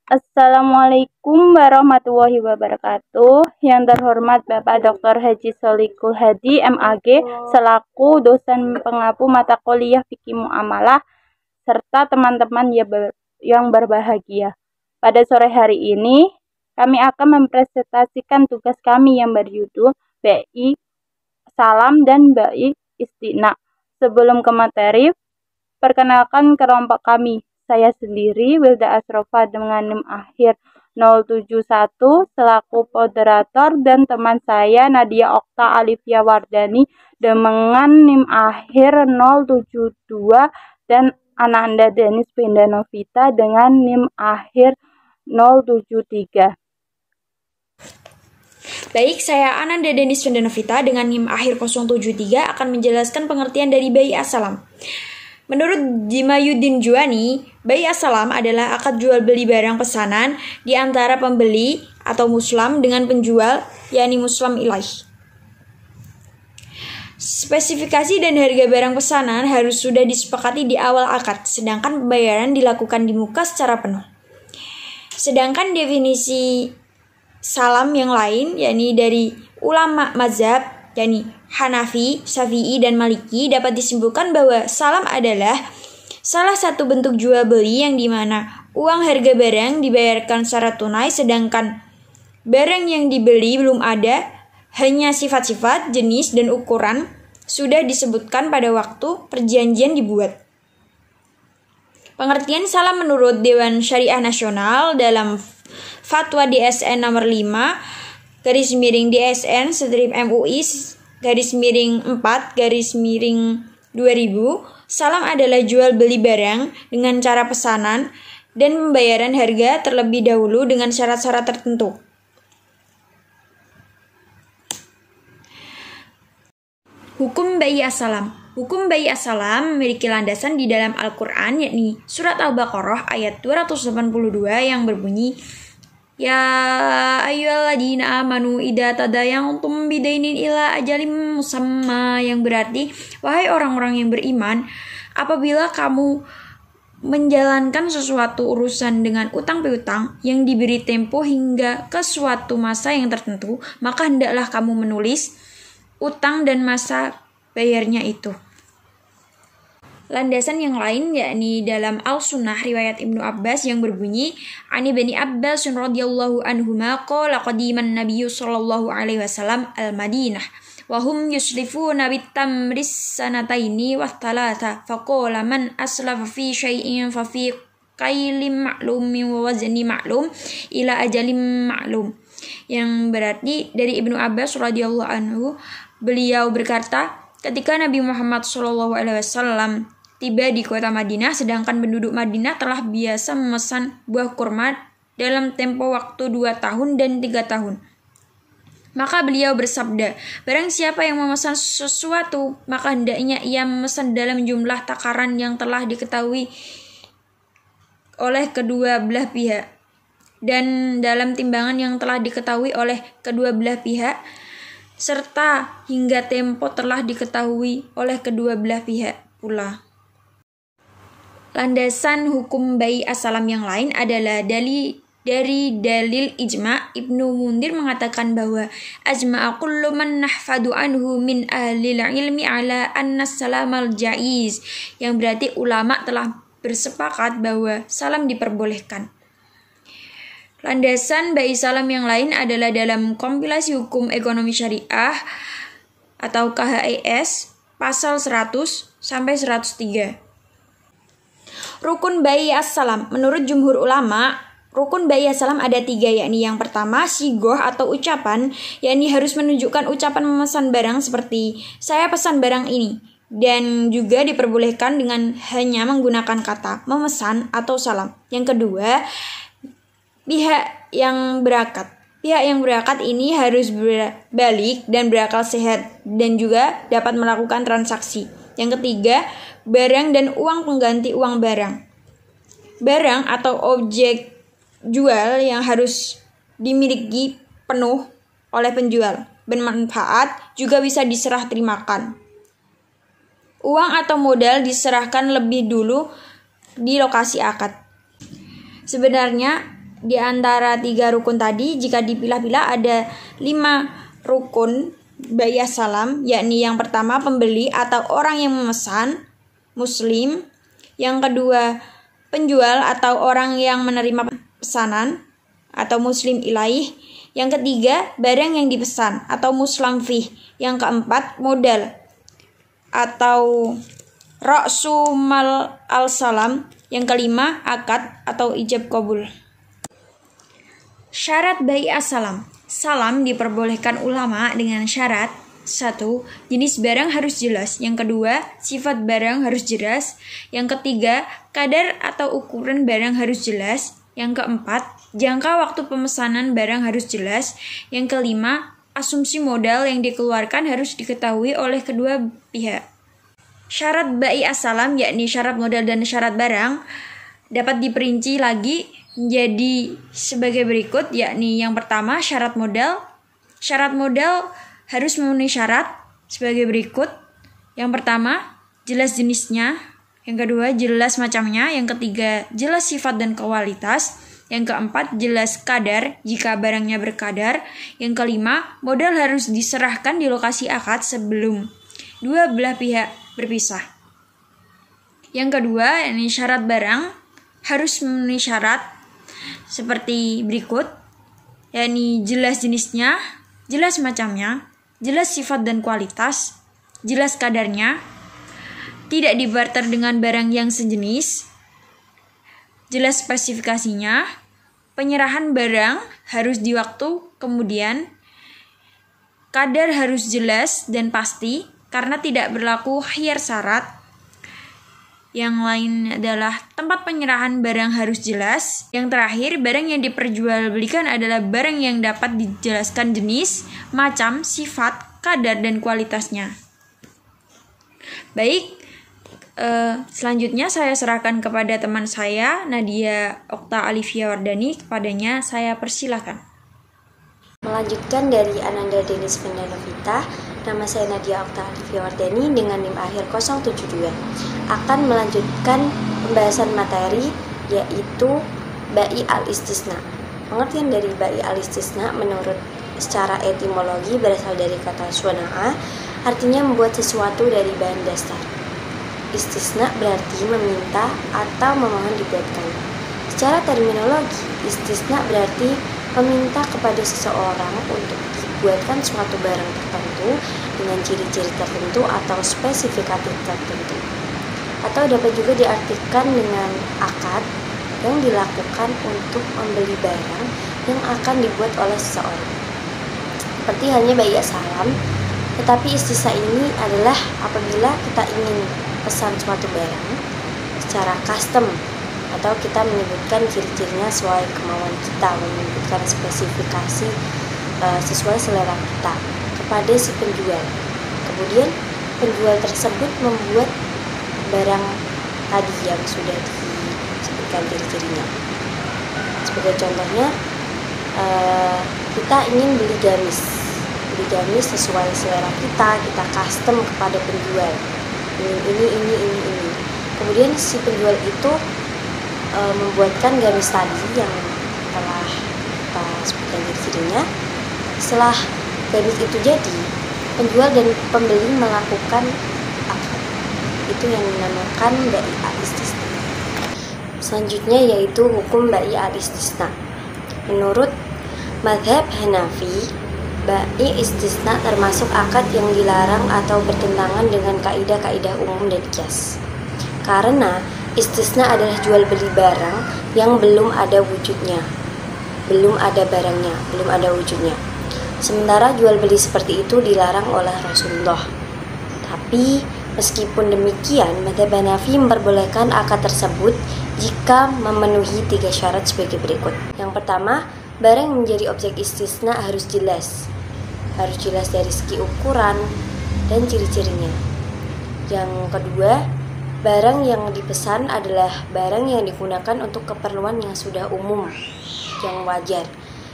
Assalamualaikum warahmatullahi wabarakatuh. Yang terhormat Bapak Dr. Haji Solikul Hadi MAG selaku dosen pengampu mata kuliah Fikih Muamalah serta teman-teman yang berbahagia. Pada sore hari ini kami akan mempresentasikan tugas kami yang berjudul BI Salam dan BI Istina. Sebelum ke materi, perkenalkan kelompok kami. Saya sendiri, Wilda Asrofa dengan NIM akhir 071 selaku moderator dan teman saya Nadia Okta Alifia Wardani dengan NIM akhir 072 dan Ananda Denis Pinda Novita dengan NIM akhir 073. Baik, saya Ananda Denis Pinda Novita dengan NIM akhir 073 akan menjelaskan pengertian dari bayi assalam. Menurut Jimayuddin Juwani, bayi assalam adalah akad jual beli barang pesanan di antara pembeli atau muslim dengan penjual, yakni muslim ilaih. Spesifikasi dan harga barang pesanan harus sudah disepakati di awal akad, sedangkan pembayaran dilakukan di muka secara penuh. Sedangkan definisi salam yang lain, yakni dari ulama mazhab, yakni Hanafi, Syafi'i, dan Maliki, dapat disimpulkan bahwa salam adalah salah satu bentuk jual beli yang dimana uang harga barang dibayarkan secara tunai, sedangkan barang yang dibeli belum ada, hanya sifat-sifat, jenis, dan ukuran sudah disebutkan pada waktu perjanjian dibuat. Pengertian salam menurut Dewan Syariah Nasional dalam Fatwa DSN nomor 5 /DSN MUI /4/2000, salam adalah jual beli barang dengan cara pesanan dan pembayaran harga terlebih dahulu dengan syarat-syarat tertentu. Hukum bayi assalam. Hukum bayi assalam memiliki landasan di dalam Al-Quran, yakni surat Al-Baqarah ayat 282 yang berbunyi, Ya ayyuhalladzina amanu idza tadayantum bidainin ila ajalim musamma, yang berarti, wahai orang-orang yang beriman, apabila kamu menjalankan sesuatu urusan dengan utang piutang yang diberi tempo hingga ke suatu masa yang tertentu, maka hendaklah kamu menulis utang dan masa bayarnya itu. Landasan yang lain yakni dalam Al-Sunnah riwayat Ibnu Abbas yang berbunyi, Ani Bani Abbas radhiyallahu anhuma qala qadiman Nabiyyu sallallahu alaihi wasallam al-Madinah wa hum yuslifuna bitamris sanataini wa thalatha faqala man aslafa fi syai'in fa fi qailin ma'lumin wa wazni ma'lum ila ajalin ma'lum, yang berarti dari Ibnu Abbas radhiyallahu anhu, beliau berkata, ketika Nabi Muhammad SAW tiba di kota Madinah, sedangkan penduduk Madinah telah biasa memesan buah kurma dalam tempo waktu 2 tahun dan 3 tahun. Maka beliau bersabda, barang siapa yang memesan sesuatu, maka hendaknya ia memesan dalam jumlah takaran yang telah diketahui oleh kedua belah pihak, dan dalam timbangan yang telah diketahui oleh kedua belah pihak, serta hingga tempo telah diketahui oleh kedua belah pihak pula. Landasan hukum bayi assalam yang lain adalah dari dalil ijma'. Ibnu Mundir mengatakan bahwa ajma'a kullu man nahfadu anhu min ahlil ilmi ala anna salamal jaiz, yang berarti ulama telah bersepakat bahwa salam diperbolehkan. Landasan bayi salam yang lain adalah dalam kompilasi hukum ekonomi syariah atau KHES pasal 100 sampai 103. Rukun bayi assalam. Menurut jumhur ulama, rukun bayi assalam ada 3, yakni yang pertama sigoh atau ucapan, yakni harus menunjukkan ucapan memesan barang seperti saya pesan barang ini, dan juga diperbolehkan dengan hanya menggunakan kata memesan atau salam. Yang kedua, pihak yang berakat. Pihak yang berakat ini harus balik dan berakal sehat dan juga dapat melakukan transaksi. Yang ketiga, barang dan uang pengganti uang barang. Barang atau objek jual yang harus dimiliki penuh oleh penjual, bermanfaat, juga bisa diserah terimakan. Uang atau modal diserahkan lebih dulu di lokasi akad. Sebenarnya di antara 3 rukun tadi, jika dipilah-pilah ada 5 rukun bai salam, yakni yang pertama pembeli atau orang yang memesan, muslim. Yang kedua penjual atau orang yang menerima pesanan, atau muslim ilaih. Yang ketiga barang yang dipesan atau muslim fih. Yang keempat modal atau ra'su mal al salam. Yang kelima akad atau ijab qabul. Syarat bai salam. Salam diperbolehkan ulama dengan syarat: 1. Jenis barang harus jelas. Yang kedua, sifat barang harus jelas. Yang ketiga, kadar atau ukuran barang harus jelas. Yang keempat, jangka waktu pemesanan barang harus jelas. Yang kelima, asumsi modal yang dikeluarkan harus diketahui oleh kedua pihak. Syarat bai salam, yakni syarat modal dan syarat barang, dapat diperinci lagi menjadi sebagai berikut, yakni yang pertama syarat modal. Syarat modal harus memenuhi syarat sebagai berikut. Yang pertama, jelas jenisnya. Yang kedua, jelas macamnya. Yang ketiga, jelas sifat dan kualitas. Yang keempat, jelas kadar jika barangnya berkadar. Yang kelima, modal harus diserahkan di lokasi akad sebelum dua belah pihak berpisah. Yang kedua, ini syarat barang harus memenuhi syarat seperti berikut, yakni jelas jenisnya, jelas macamnya, jelas sifat dan kualitas, jelas kadarnya, tidak dibarter dengan barang yang sejenis, jelas spesifikasinya, penyerahan barang harus di waktu kemudian, kadar harus jelas dan pasti karena tidak berlaku khiyar syarat. Yang lain adalah tempat penyerahan barang harus jelas. Yang terakhir, barang yang diperjualbelikan adalah barang yang dapat dijelaskan jenis, macam, sifat, kadar, dan kualitasnya. Baik, selanjutnya saya serahkan kepada teman saya, Nadia Okta Alifia Wardani. Kepadanya saya persilakan. Melanjutkan dari Ananda Denis Vendanovita, nama saya Nadia Okta Alifia Wardani dengan NIM akhir 072. Akan melanjutkan pembahasan materi yaitu bai al-istisna. Pengertian dari bai al-istisna menurut secara etimologi berasal dari kata suana'a, artinya membuat sesuatu dari bahan dasar. Istisna berarti meminta atau memohon dibuatkan. Secara terminologi, istisna berarti meminta kepada seseorang untuk dibuatkan suatu barang tertentu dengan ciri-ciri tertentu atau spesifikatif tertentu. Atau dapat juga diartikan dengan akad yang dilakukan untuk membeli barang yang akan dibuat oleh seseorang. Seperti halnya bai salam, tetapi istisna ini adalah apabila kita ingin pesan suatu barang secara custom atau kita menyebutkan ciri-cirinya sesuai kemauan kita, menyebutkan spesifikasi sesuai selera kita kepada si penjual. Kemudian penjual tersebut membuat barang tadi yang sudah disebutkan ciri-cirinya. Sebagai contohnya, kita ingin beli gamis sesuai selera kita custom kepada penjual. Ini. Kemudian si penjual itu membuatkan gamis tadi yang telah kita sebutkan ciri-cirinya. Setelah gamis itu jadi, penjual dan pembeli melakukan akad. Itu yang dinamakan bai al-istisna. Selanjutnya yaitu hukum bai al-istisna. Menurut mazhab Hanafi, bai istisna termasuk akad yang dilarang atau bertentangan dengan kaidah-kaidah umum dan qiyas. Karena istisna adalah jual beli barang yang belum ada wujudnya, belum ada barangnya, belum ada wujudnya. Sementara jual beli seperti itu dilarang oleh Rasulullah. Tapi meskipun demikian, mazhab Hanafi memperbolehkan akad tersebut jika memenuhi 3 syarat sebagai berikut. Yang pertama, barang yang menjadi objek istisna harus jelas. Harus jelas dari segi ukuran dan ciri-cirinya. Yang kedua, barang yang dipesan adalah barang yang digunakan untuk keperluan yang sudah umum, yang wajar.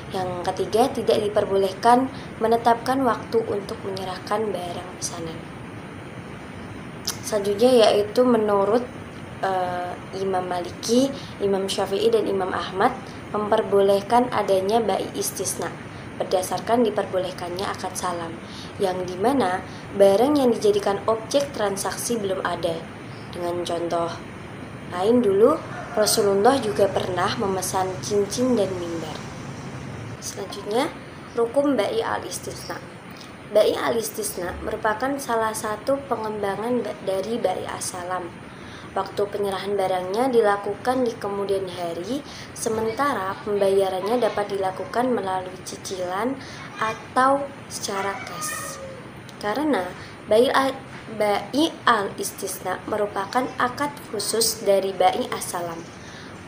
Yang ketiga, tidak diperbolehkan menetapkan waktu untuk menyerahkan barang pesanan. Selanjutnya yaitu menurut Imam Maliki, Imam Syafi'i, dan Imam Ahmad, memperbolehkan adanya bai istisna berdasarkan diperbolehkannya akad salam, yang dimana barang yang dijadikan objek transaksi belum ada. Dengan contoh lain, dulu Rasulullah juga pernah memesan cincin dan mimbar. Selanjutnya, rukun bai al-istisna. Bai al-istisna merupakan salah satu pengembangan dari bai as-salam. Waktu penyerahan barangnya dilakukan di kemudian hari, sementara pembayarannya dapat dilakukan melalui cicilan atau secara cash. Karena bai al-istisna merupakan akad khusus dari bai as-salam,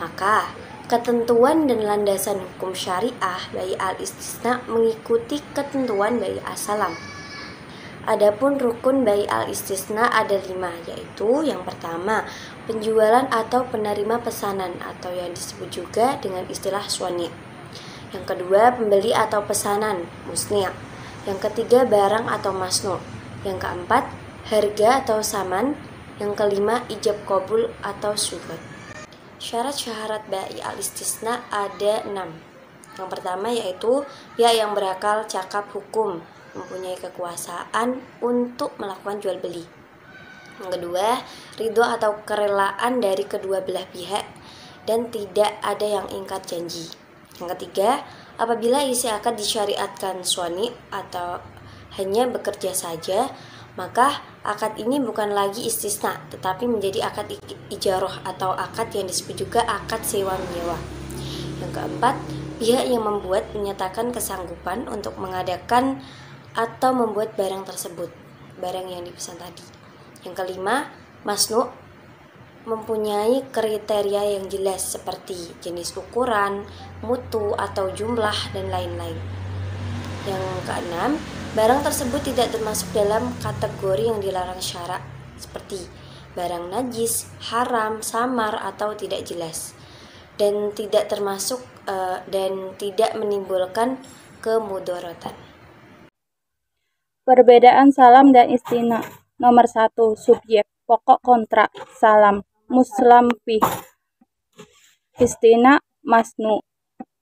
maka ketentuan dan landasan hukum syariah bai al-istisna mengikuti ketentuan bai as-salam. Adapun rukun bai al-istisna ada 5, yaitu yang pertama, penjualan atau penerima pesanan atau yang disebut juga dengan istilah suani'. Yang kedua, pembeli atau pesanan, musni'. Yang ketiga, barang atau masnu'. Yang keempat, harga atau saman. Yang kelima, ijab qabul atau syuhud. Syarat-syarat bai al-istisna ada 6. Yang pertama yaitu pihak yang berakal cakap hukum, mempunyai kekuasaan untuk melakukan jual beli. Yang kedua, ridho atau kerelaan dari kedua belah pihak dan tidak ada yang ingkar janji. Yang ketiga, apabila isi akad disyariatkan suani atau hanya bekerja saja, maka akad ini bukan lagi istisna, tetapi menjadi akad ijaroh atau akad yang disebut juga akad sewa menyewa. Yang keempat, pihak yang membuat menyatakan kesanggupan untuk mengadakan atau membuat barang tersebut, barang yang dipesan tadi. Yang kelima, masnu' mempunyai kriteria yang jelas seperti jenis ukuran, mutu atau jumlah dan lain-lain. Yang keenam, barang tersebut tidak termasuk dalam kategori yang dilarang syarak seperti barang najis, haram, samar atau tidak jelas, dan tidak termasuk dan tidak menimbulkan kemudaratan. Perbedaan salam dan istina. Nomor 1. Subjek. Pokok kontrak. Salam. Muslam fih. Istina masnu.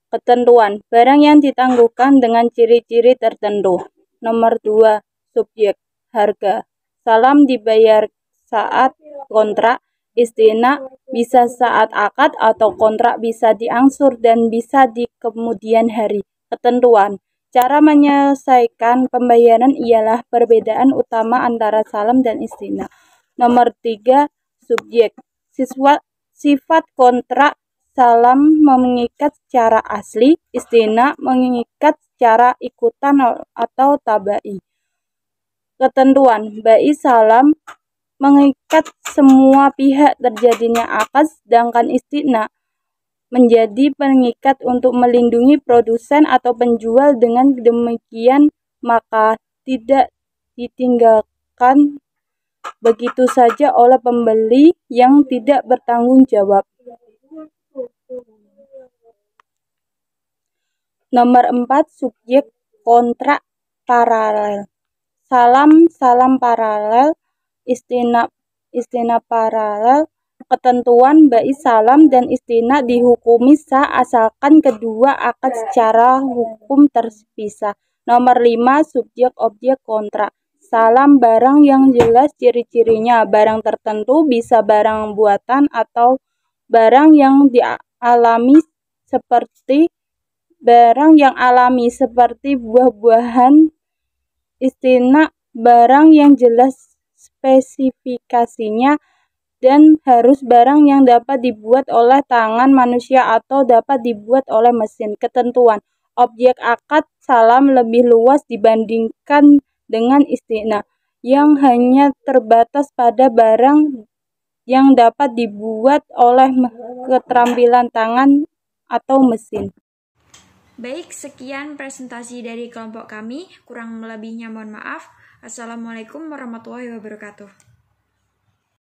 Ketentuan. Barang yang ditangguhkan dengan ciri-ciri tertentu. Nomor 2. Subjek. Harga. Salam dibayar saat kontrak. Istina bisa saat akad atau kontrak bisa diangsur dan bisa di kemudian hari. Ketentuan. Cara menyelesaikan pembayaran ialah perbedaan utama antara salam dan istina. Nomor 3. Subjek. Sifat kontrak. Salam mengikat secara asli, istina mengikat secara ikutan atau tabai. Ketentuan. Bai salam mengikat semua pihak terjadinya akad, sedangkan istina menjadi pengikat untuk melindungi produsen atau penjual. Dengan demikian, maka tidak ditinggalkan begitu saja oleh pembeli yang tidak bertanggung jawab. Nomor 4. Subjek kontrak paralel. Salam paralel, istina paralel. Ketentuan bai salam dan istina dihukumi sah asalkan kedua akad secara hukum terpisah. Nomor 5. Subjek objek kontrak. Salam barang yang jelas ciri-cirinya. Barang tertentu bisa barang buatan atau barang yang dialami seperti buah-buahan. Istina barang yang jelas spesifikasinya dan harus barang yang dapat dibuat oleh tangan manusia atau dapat dibuat oleh mesin. Ketentuan. Objek akad salam lebih luas dibandingkan dengan istina, yang hanya terbatas pada barang yang dapat dibuat oleh keterampilan tangan atau mesin. Baik, sekian presentasi dari kelompok kami. Kurang lebihnya mohon maaf. Assalamualaikum warahmatullahi wabarakatuh.